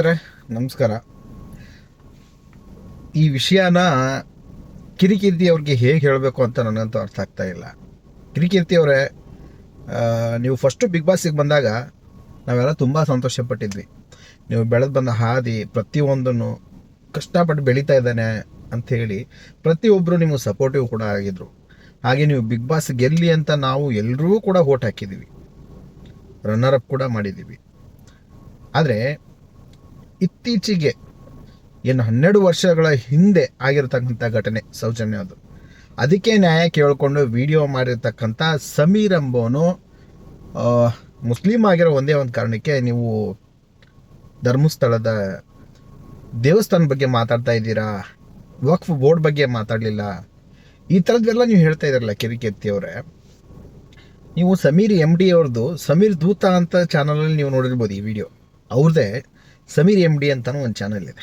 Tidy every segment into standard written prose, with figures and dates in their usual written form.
ಸ್ನೇಹಿತರೆ ನಮಸ್ಕಾರ. ಈ ವಿಷಯನ ಕಿರಿಕೀರ್ತಿ ಅವ್ರಿಗೆ ಹೇಗೆ ಹೇಳಬೇಕು ಅಂತ ನನಗಂತೂ ಅರ್ಥ ಆಗ್ತಾ ಇಲ್ಲ. ಕಿರಿಕೀರ್ತಿ ಅವರೇ, ನೀವು ಫಸ್ಟು ಬಿಗ್ ಬಾಸಿಗೆ ಬಂದಾಗ ನಾವೆಲ್ಲ ತುಂಬ ಸಂತೋಷಪಟ್ಟಿದ್ವಿ. ನೀವು ಬೆಳೆದು ಬಂದ ಹಾದಿ ಪ್ರತಿಯೊಂದನ್ನು ಕಷ್ಟಪಟ್ಟು ಬೆಳೀತಾ ಇದ್ದಾನೆ ಅಂಥೇಳಿ ಪ್ರತಿಯೊಬ್ಬರು ನಿಮಗೆ ಸಪೋರ್ಟಿವ್ ಕೂಡ ಆಗಿದ್ರು. ಹಾಗೆ ನೀವು ಬಿಗ್ ಬಾಸ್ ಗೆಲ್ಲಿ ಅಂತ ನಾವು ಎಲ್ಲರೂ ಕೂಡ ವೋಟ್ ಹಾಕಿದ್ದೀವಿ, ರನ್ನರ್ ಅಪ್ ಕೂಡ ಮಾಡಿದ್ದೀವಿ. ಆದರೆ ಇತ್ತೀಚೆಗೆ ಏನು 12 ವರ್ಷಗಳ ಹಿಂದೆ ಆಗಿರತಕ್ಕಂಥ ಘಟನೆ ಸೌಜನ್ಯ, ಅದಕ್ಕೆ ನ್ಯಾಯ ಕೇಳಿಕೊಂಡು ವಿಡಿಯೋ ಮಾಡಿರ್ತಕ್ಕಂಥ ಸಮೀರ್ ಎಂಬೋನು ಮುಸ್ಲಿಂ ಆಗಿರೋ ಒಂದೇ ಒಂದು ಕಾರಣಕ್ಕೆ ನೀವು ಧರ್ಮಸ್ಥಳದ ದೇವಸ್ಥಾನ ಬಗ್ಗೆ ಮಾತಾಡ್ತಾ ಇದ್ದೀರಾ, ವಕ್ಫ್ ಬೋರ್ಡ್ ಬಗ್ಗೆ ಮಾತಾಡಲಿಲ್ಲ, ಈ ಥರದ್ದೆಲ್ಲ ನೀವು ಹೇಳ್ತಾ ಇದ್ದೀರಲ್ಲ ಕಿರಿಕೀರ್ತಿ ಅವರೇ. ನೀವು ಸಮೀರ್ MD ಅವ್ರದ್ದು ಸಮೀರ್ ದೂತ ಅಂತ ಚಾನಲಲ್ಲಿ ನೀವು ನೋಡಿರ್ಬೋದು. ಈ ವಿಡಿಯೋ ಅವ್ರದ್ದೇ. ಸಮೀರ್ MD ಅಂತಲೂ ಒಂದು ಚಾನಲ್ ಇದೆ,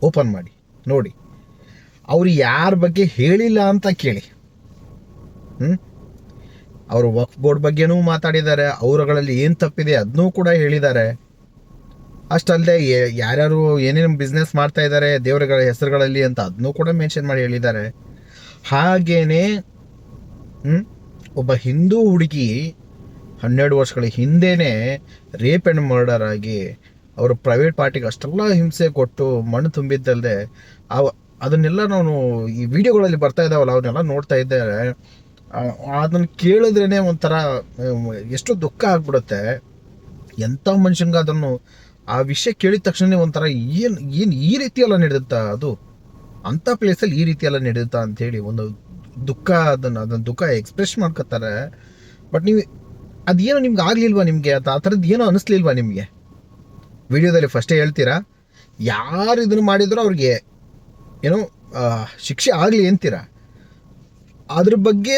ಓಪನ್ ಮಾಡಿ ನೋಡಿ. ಅವರು ಯಾರ ಬಗ್ಗೆ ಹೇಳಿಲ್ಲ ಅಂತ ಕೇಳಿ. ಅವರು ವಕ್ಫ್ ಬೋರ್ಡ್ ಬಗ್ಗೆನೂ ಮಾತಾಡಿದ್ದಾರೆ, ಅವರುಗಳಲ್ಲಿ ಏನು ತಪ್ಪಿದೆ ಅದನ್ನೂ ಕೂಡ ಹೇಳಿದ್ದಾರೆ. ಅಷ್ಟಲ್ಲದೆ ಯಾರ್ಯಾರು ಏನೇನು ಬಿಸ್ನೆಸ್ ಮಾಡ್ತಾ ಇದ್ದಾರೆ ದೇವರುಗಳ ಹೆಸರುಗಳಲ್ಲಿ ಅಂತ ಅದನ್ನೂ ಕೂಡ ಮೆನ್ಷನ್ ಮಾಡಿ ಹೇಳಿದ್ದಾರೆ. ಹಾಗೇನೆ ಒಬ್ಬ ಹಿಂದೂ ಹುಡುಗಿ 12 ವರ್ಷಗಳ ಹಿಂದೆನೇ ರೇಪ್ ಆ್ಯಂಡ್ ಮರ್ಡರ್ ಆಗಿ ಅವರು ಪ್ರೈವೇಟ್ ಪಾರ್ಟಿಗೆ ಅಷ್ಟೆಲ್ಲ ಹಿಂಸೆ ಕೊಟ್ಟು ಮಣ್ಣು ತುಂಬಿದ್ದಲ್ಲದೆ ಅದನ್ನೆಲ್ಲ ನಾನು ಈ ವಿಡಿಯೋಗಳಲ್ಲಿ ಬರ್ತಾ ಇದ್ದಾವಲ್ಲ ಅವನ್ನೆಲ್ಲ ನೋಡ್ತಾ ಇದ್ದಾರೆ. ಅದನ್ನು ಕೇಳಿದ್ರೇ ಒಂಥರ ಎಷ್ಟು ದುಃಖ ಆಗ್ಬಿಡುತ್ತೆ. ಎಂಥ ಮನುಷ್ಯನ್ಗೆ ಅದನ್ನು ಆ ವಿಷಯ ಕೇಳಿದ ತಕ್ಷಣ ಒಂಥರ ಏನು ಈ ರೀತಿಯೆಲ್ಲ ನಡೆಯುತ್ತಾ, ಅದು ಅಂಥ ಪ್ಲೇಸಲ್ಲಿ ಈ ರೀತಿಯೆಲ್ಲ ನಡೆಯುತ್ತಾ ಅಂಥೇಳಿ ಒಂದು ದುಃಖ, ಅದನ್ನು ದುಃಖ ಎಕ್ಸ್ಪ್ರೆಸ್ ಮಾಡ್ಕೊತಾರೆ. ಬಟ್ ನೀವು ಅದೇನೋ ನಿಮ್ಗೆ ಆಗಲಿಲ್ವಾ, ನಿಮಗೆ ಆ ಥರದ್ದು ಏನೋ ಅನ್ನಿಸ್ಲಿಲ್ವಾ ನಿಮಗೆ? ವಿಡಿಯೋದಲ್ಲಿ ಫಸ್ಟೇ ಹೇಳ್ತೀರಾ ಯಾರು ಇದನ್ನು ಮಾಡಿದ್ರು ಅವ್ರಿಗೆ ಏನೋ ಶಿಕ್ಷೆ ಆಗಲಿ ಅಂತೀರಾ. ಅದ್ರ ಬಗ್ಗೆ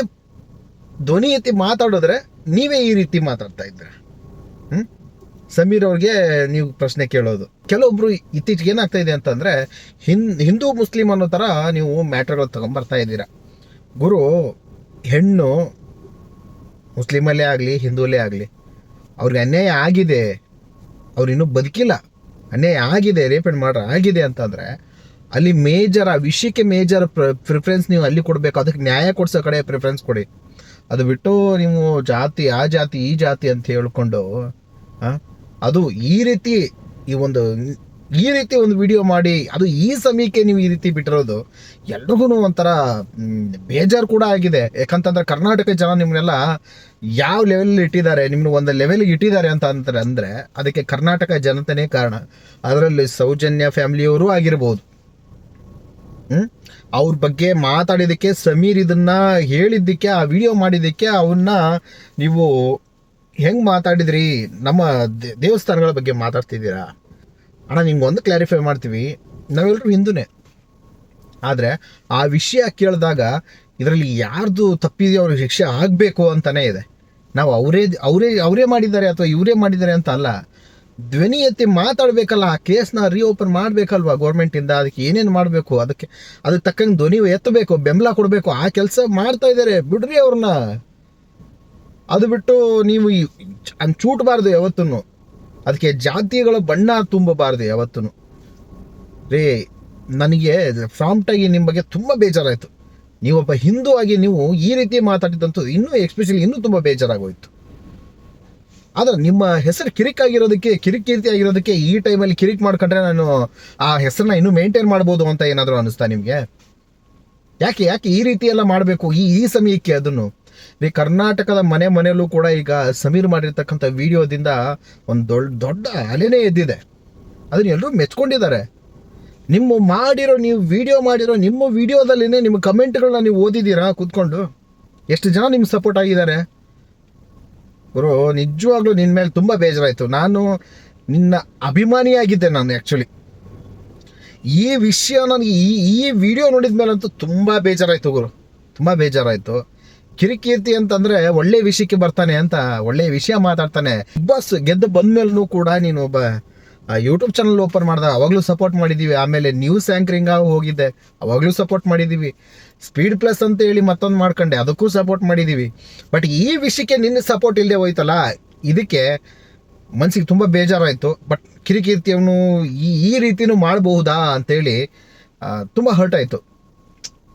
ಧ್ವನಿ ಎತ್ತಿ ಮಾತಾಡಿದ್ರೆ ನೀವೇ ಈ ರೀತಿ ಮಾತಾಡ್ತಾ ಇದ್ದೀರ. ಸಮೀರ್ ಅವ್ರಿಗೆ ನೀವು ಪ್ರಶ್ನೆ ಕೇಳೋದು. ಕೆಲವೊಬ್ರು ಇತ್ತೀಚೆಗೆ ಏನಾಗ್ತಾ ಇದೆ ಅಂತಂದರೆ ಹಿಂದೂ ಮುಸ್ಲಿಂ ಅನ್ನೋ ಥರ ನೀವು ಮ್ಯಾಟ್ರ್ಗಳು ತಗೊಂಬರ್ತಾ ಇದ್ದೀರಾ. ಗುರು, ಹೆಣ್ಣು ಮುಸ್ಲಿಮಲ್ಲೇ ಆಗಲಿ ಹಿಂದೂಲ್ಲೇ ಆಗಲಿ ಅವ್ರಿಗೆ ಅನ್ಯಾಯ ಆಗಿದೆ, ಅವ್ರು ಇನ್ನೂ ಬದುಕಿಲ್ಲ, ಅನ್ಯಾಯ ಆಗಿದೆ, ರೇಪ್ ಆ್ಯಂಡ್ ಮರ್ಡರ್ ಆಗಿದೆ ಅಂತಂದರೆ ಅಲ್ಲಿ ಮೇಜರ್ ಆ ವಿಷಯಕ್ಕೆ ಮೇಜರ್ ಪ್ರಿಫರೆನ್ಸ್ ನೀವು ಅಲ್ಲಿ ಕೊಡಬೇಕು. ಅದಕ್ಕೆ ನ್ಯಾಯ ಕೊಡಿಸೋ ಕಡೆ ಪ್ರಿಫರೆನ್ಸ್ ಕೊಡಿ. ಅದು ಬಿಟ್ಟು ನೀವು ಜಾತಿ ಆ ಜಾತಿ ಈ ಜಾತಿ ಅಂತ ಹೇಳ್ಕೊಂಡು ಅದು ಈ ರೀತಿ ಒಂದು ವಿಡಿಯೋ ಮಾಡಿ ಅದು ಈ ಸಮಯಕ್ಕೆ ನೀವು ಈ ರೀತಿ ಬಿಟ್ಟಿರೋದು ಎಲ್ರಿಗೂ ಒಂಥರ ಬೇಜಾರು ಕೂಡ ಆಗಿದೆ. ಯಾಕಂತಂದ್ರೆ ಕರ್ನಾಟಕ ಜನ ನಿಮ್ಮನ್ನೆಲ್ಲ ಯಾವ ಲೆವೆಲಲ್ಲಿ ಇಟ್ಟಿದ್ದಾರೆ, ನಿಮ್ಮನ್ನು ಒಂದು ಲೆವೆಲ್ಗೆ ಇಟ್ಟಿದ್ದಾರೆ ಅಂತ ಅಂತಾರೆ. ಅಂದರೆ ಅದಕ್ಕೆ ಕರ್ನಾಟಕ ಜನತೆನೇ ಕಾರಣ. ಅದರಲ್ಲಿ ಸೌಜನ್ಯ ಫ್ಯಾಮಿಲಿಯವರು ಆಗಿರ್ಬೋದು. ಅವ್ರ ಬಗ್ಗೆ ಮಾತಾಡಿದ್ದಕ್ಕೆ, ಸಮೀರ್ ಇದನ್ನ ಹೇಳಿದ್ದಕ್ಕೆ, ಆ ವಿಡಿಯೋ ಮಾಡಿದ್ದಕ್ಕೆ ಅವನ್ನ ನೀವು ಹೆಂಗೆ ಮಾತಾಡಿದ್ರಿ, ನಮ್ಮ ದೇವಸ್ಥಾನಗಳ ಬಗ್ಗೆ ಮಾತಾಡ್ತಿದ್ದೀರಾ. ಅಣ್ಣ, ನಿಮ್ಗೆ ಒಂದು ಕ್ಲಾರಿಫೈ ಮಾಡ್ತೀವಿ, ನಾವೆಲ್ಲರೂ ಹಿಂದೂನೇ. ಆದರೆ ಆ ವಿಷಯ ಕೇಳಿದಾಗ ಇದರಲ್ಲಿ ಯಾರ್ದು ತಪ್ಪಿದೆಯೋ ಅವ್ರಿಗೆ ಶಿಕ್ಷೆ ಆಗಬೇಕು ಅಂತಲೇ ಇದೆ. ನಾವು ಅವರೇ ಮಾಡಿದ್ದಾರೆ ಅಥವಾ ಇವರೇ ಮಾಡಿದ್ದಾರೆ ಅಂತ ಅಲ್ಲ, ಧ್ವನಿ ಎತ್ತಿ ಮಾತಾಡಬೇಕಲ್ಲ. ಆ ಕೇಸ್ನ ರೀಓಪನ್ ಮಾಡಬೇಕಲ್ವ ಗೌರ್ಮೆಂಟಿಂದ. ಅದಕ್ಕೆ ಏನೇನು ಮಾಡಬೇಕು, ಅದಕ್ಕೆ ತಕ್ಕಂಗೆ ಧ್ವನಿ ಎತ್ತಬೇಕು, ಬೆಂಬಲ ಕೊಡಬೇಕು. ಆ ಕೆಲಸ ಮಾಡ್ತಾ ಇದ್ದಾರೆ, ಬಿಡ್ರಿ ಅವ್ರನ್ನ. ಅದು ಬಿಟ್ಟು ನೀವು ಚೂಟಬಾರ್ದು ಯಾವತ್ತೂ. ಅದಕ್ಕೆ ಜಾತಿಗಳ ಬಣ್ಣ ತುಂಬಬಾರ್ದು ಯಾವತ್ತೂ. ರೇ, ನನಗೆ ಪ್ರಾಂಪ್ಟಾಗಿ ನಿಮ್ಮ ಬಗ್ಗೆ ತುಂಬ ಬೇಜಾರಾಯಿತು. ನೀವೊಬ್ಬ ಹಿಂದೂ ಆಗಿ ನೀವು ಈ ರೀತಿ ಮಾತಾಡಿದಂತೂ ಇನ್ನೂ ತುಂಬ ಬೇಜಾರಾಗೋಯ್ತು. ಆದರೆ ನಿಮ್ಮ ಹೆಸರು ಕಿರಿಕೀರ್ತಿ ಆಗಿರೋದಕ್ಕೆ ಈ ಟೈಮಲ್ಲಿ ಕಿರಿಕ್ ಮಾಡ್ಕೊಂಡ್ರೆ ನಾನು ಆ ಹೆಸರನ್ನ ಇನ್ನೂ ಮೇಂಟೈನ್ ಮಾಡ್ಬೋದು ಅಂತ ಏನಾದರೂ ಅನ್ನಿಸ್ತಾ ನಿಮಗೆ? ಯಾಕೆ ಈ ರೀತಿ ಎಲ್ಲ ಮಾಡಬೇಕು ಈ ಸಮಯಕ್ಕೆ? ಅದನ್ನು ಕರ್ನಾಟಕದ ಮನೆಯಲ್ಲೂ ಕೂಡ ಈಗ ಸಮೀರ್ ಮಾಡಿರ್ತಕ್ಕಂಥ ವಿಡಿಯೋದಿಂದ ಒಂದು ದೊಡ್ಡ ಅಲೆನೇ ಎದ್ದಿದೆ. ಅದನ್ನ ಎಲ್ಲರೂ ಮೆಚ್ಕೊಂಡಿದ್ದಾರೆ. ನೀವು ವಿಡಿಯೋ ಮಾಡಿರೋ ನಿಮ್ಮ ವಿಡಿಯೋದಲ್ಲಿನೇ ನಿಮ್ಮ ಕಮೆಂಟ್ಗಳನ್ನ ನೀವು ಓದಿದ್ದೀರಾ ಕೂತ್ಕೊಂಡು? ಎಷ್ಟು ಜನ ನಿಮ್ಗೆ ಸಪೋರ್ಟ್ ಆಗಿದ್ದಾರೆ? ಗುರು, ನಿಜವಾಗ್ಲೂ ನಿನ್ನ ಮೇಲೆ ತುಂಬ ಬೇಜಾರಾಯಿತು. ನಾನು ನಿನ್ನ ಅಭಿಮಾನಿಯಾಗಿದ್ದೆ. ನಾನು ಆ್ಯಕ್ಚುಲಿ ಈ ವಿಷಯ ನನಗೆ ಈ ವಿಡಿಯೋ ನೋಡಿದ ಮೇಲಂತೂ ತುಂಬ ಬೇಜಾರಾಯಿತು ಗುರು, ತುಂಬ ಬೇಜಾರಾಯಿತು. ಕಿರಿಕೀರ್ತಿ ಅಂತಂದರೆ ಒಳ್ಳೆ ವಿಷಯಕ್ಕೆ ಬರ್ತಾನೆ ಅಂತ ಒಳ್ಳೆಯ ವಿಷಯ ಮಾತಾಡ್ತಾನೆ. ಬಿಗ್ ಬಾಸ್ ಗೆದ್ದು ಬಂದಮೇಲೂ ಕೂಡ ನೀನು ಒಬ್ಬ ಯೂಟ್ಯೂಬ್ ಚಾನಲ್ ಓಪನ್ ಮಾಡಿದಾಗ ಅವಾಗಲೂ ಸಪೋರ್ಟ್ ಮಾಡಿದ್ದೀವಿ. ಆಮೇಲೆ ನ್ಯೂಸ್ ಆ್ಯಂಕರಿಂಗ್ ಹೋಗಿದ್ದೆ, ಅವಾಗಲೂ ಸಪೋರ್ಟ್ ಮಾಡಿದ್ದೀವಿ. ಸ್ಪೀಡ್ ಪ್ಲಸ್ ಅಂತ ಹೇಳಿ ಮತ್ತೊಂದು ಮಾಡ್ಕೊಂಡೆ, ಅದಕ್ಕೂ ಸಪೋರ್ಟ್ ಮಾಡಿದ್ದೀವಿ. ಬಟ್ ಈ ವಿಷಯಕ್ಕೆ ನಿನ್ನ ಸಪೋರ್ಟ್ ಇಲ್ಲದೆ ಹೋಯ್ತಲ್ಲ, ಇದಕ್ಕೆ ಮನಸ್ಸಿಗೆ ತುಂಬ ಬೇಜಾರಾಯಿತು. ಬಟ್ ಕಿರಿಕೀರ್ತಿಯವನು ಈ ರೀತಿನೂ ಮಾಡಬಹುದಾ ಅಂತೇಳಿ ತುಂಬ ಹರ್ಟ್ ಆಯಿತು.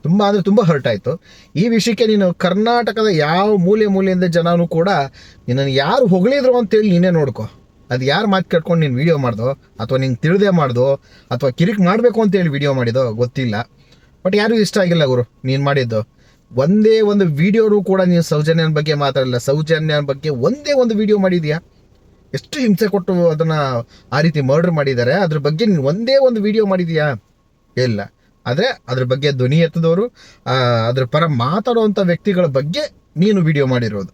ತುಂಬ ಅಂದರೆ ತುಂಬ ಹರ್ಟ್ ಆಯಿತು. ಈ ವಿಷಯಕ್ಕೆ ನೀನು ಕರ್ನಾಟಕದ ಯಾವ ಮೂಲೆಯಿಂದ ಜನನೂ ಕೂಡ ನಿನ್ನನ್ನು ಯಾರು ಹೊಗಳಿದ್ರು ಅಂತೇಳಿ ನೀನೇ ನೋಡ್ಕೊ. ಅದು ಯಾರು ಮಾತು ಕೇಳ್ಕೊಂಡು ನೀನು ವೀಡಿಯೋ ಮಾಡ್ದೋ, ಅಥವಾ ನಿಂಗೆ ತಿಳಿದೇ ಮಾಡ್ದೋ, ಅಥವಾ ಕಿರಿಕ್ ಮಾಡಬೇಕು ಅಂತೇಳಿ ವೀಡಿಯೋ ಮಾಡಿದೋ ಗೊತ್ತಿಲ್ಲ. ಬಟ್ ಯಾರಿಗೂ ಇಷ್ಟ ಆಗಿಲ್ಲ ಗುರು ನೀನು ಮಾಡಿದ್ದು. ಒಂದೇ ಒಂದು ವೀಡಿಯೋನು ಕೂಡ ನೀನು ಸೌಜನ್ಯನ ಬಗ್ಗೆ ಮಾತಾಡಲಿಲ್ಲ. ಸೌಜನ್ಯನ ಬಗ್ಗೆ ಒಂದೇ ಒಂದು ವೀಡಿಯೋ ಮಾಡಿದ್ಯಾ? ಎಷ್ಟು ಹಿಂಸೆ ಕೊಟ್ಟು ಅದನ್ನು ಆ ರೀತಿ ಮರ್ಡರ್ ಮಾಡಿದ್ದಾರೆ, ಅದ್ರ ಬಗ್ಗೆ ನೀನು ಒಂದೇ ಒಂದು ವೀಡಿಯೋ ಮಾಡಿದ್ಯಾ? ಇಲ್ಲ. ಆದರೆ ಅದ್ರ ಬಗ್ಗೆ ಧ್ವನಿ ಎತ್ತದವರು, ಅದ್ರ ಪರ ಮಾತಾಡುವಂಥ ವ್ಯಕ್ತಿಗಳ ಬಗ್ಗೆ ನೀನು ವಿಡಿಯೋ ಮಾಡಿರೋದು.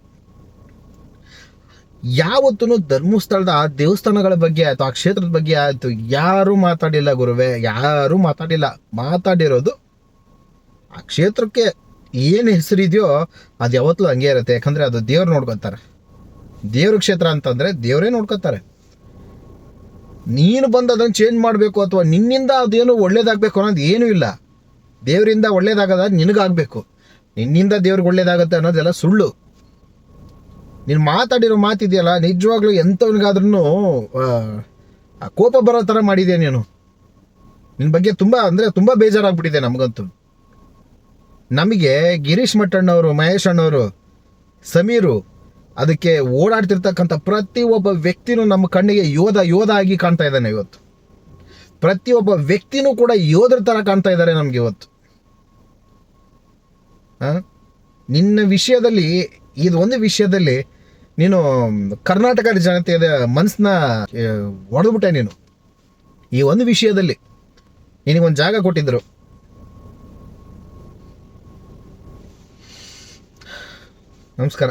ಯಾವತ್ತೂ ಧರ್ಮಸ್ಥಳದ ಆ ದೇವಸ್ಥಾನಗಳ ಬಗ್ಗೆ ಆಯಿತು, ಆ ಕ್ಷೇತ್ರದ ಬಗ್ಗೆ ಆಯಿತು, ಯಾರೂ ಮಾತಾಡಿಲ್ಲ ಗುರುವೇ, ಯಾರೂ ಮಾತಾಡಿಲ್ಲ. ಮಾತಾಡಿರೋದು ಆ ಕ್ಷೇತ್ರಕ್ಕೆ ಏನು ಹೆಸರಿದೆಯೋ ಅದು ಯಾವತ್ತೂ ಹಂಗೆ ಇರುತ್ತೆ. ಯಾಕಂದರೆ ಅದು ದೇವ್ರು ನೋಡ್ಕೊತಾರೆ. ದೇವ್ರ ಕ್ಷೇತ್ರ ಅಂತಂದರೆ ದೇವರೇ ನೋಡ್ಕೊತಾರೆ. ನೀನು ಬಂದು ಅದನ್ನು ಚೇಂಜ್ ಮಾಡಬೇಕು ಅಥವಾ ನಿನ್ನಿಂದ ಅದೇನು ಒಳ್ಳೇದಾಗಬೇಕು ಅನ್ನೋದು ಏನೂ ಇಲ್ಲ. ದೇವರಿಂದ ಒಳ್ಳೇದಾಗದ ನಿನಗಾಗಬೇಕು, ನಿನ್ನಿಂದ ದೇವ್ರಿಗೆ ಒಳ್ಳೇದಾಗತ್ತೆ ಅನ್ನೋದೆಲ್ಲ ಸುಳ್ಳು. ನೀನು ಮಾತಾಡಿರೋ ಮಾತಿದೆಯಲ್ಲ, ನಿಜವಾಗ್ಲೂ ಎಂಥವನಿಗಾದ್ರೂ ಕೋಪ ಬರೋ ಥರ ಮಾಡಿದೆ ನೀನು. ನಿನ್ನ ಬಗ್ಗೆ ತುಂಬ ಅಂದರೆ ತುಂಬ ಬೇಜಾರಾಗ್ಬಿಟ್ಟಿದೆ ನಮಗಂತೂ. ನಮಗೆ ಗಿರೀಶ್ ಮಟ್ಟಣ್ಣವರು, ಮಹೇಶ್ ಅಣ್ಣವರು, ಸಮೀರು, ಅದಕ್ಕೆ ಓಡಾಡ್ತಿರ್ತಕ್ಕಂಥ ಪ್ರತಿಯೊಬ್ಬ ವ್ಯಕ್ತಿನೂ ನಮ್ಮ ಕಣ್ಣಿಗೆ ಯೋಧ ಆಗಿ ಕಾಣ್ತಾ ಇದ್ದಾನೆ ಇವತ್ತು. ಪ್ರತಿಯೊಬ್ಬ ವ್ಯಕ್ತಿನೂ ಕೂಡ ಯೋಧರ ಥರ ಕಾಣ್ತಾ ಇದ್ದಾರೆ ನಮಗೆ ಇವತ್ತು. ನಿನ್ನ ವಿಷಯದಲ್ಲಿ, ಇದು ಒಂದು ವಿಷಯದಲ್ಲಿ ನೀನು ಕರ್ನಾಟಕ ಜನತೆಯ ಮನಸ್ಸನ್ನ ಒಡೆದ್ಬಿಟ್ಟೆ ನೀನು. ಈ ಒಂದು ವಿಷಯದಲ್ಲಿ ನಿನಗೊಂದು ಜಾಗ ಕೊಟ್ಟಿದ್ದರು. ನಮಸ್ಕಾರ.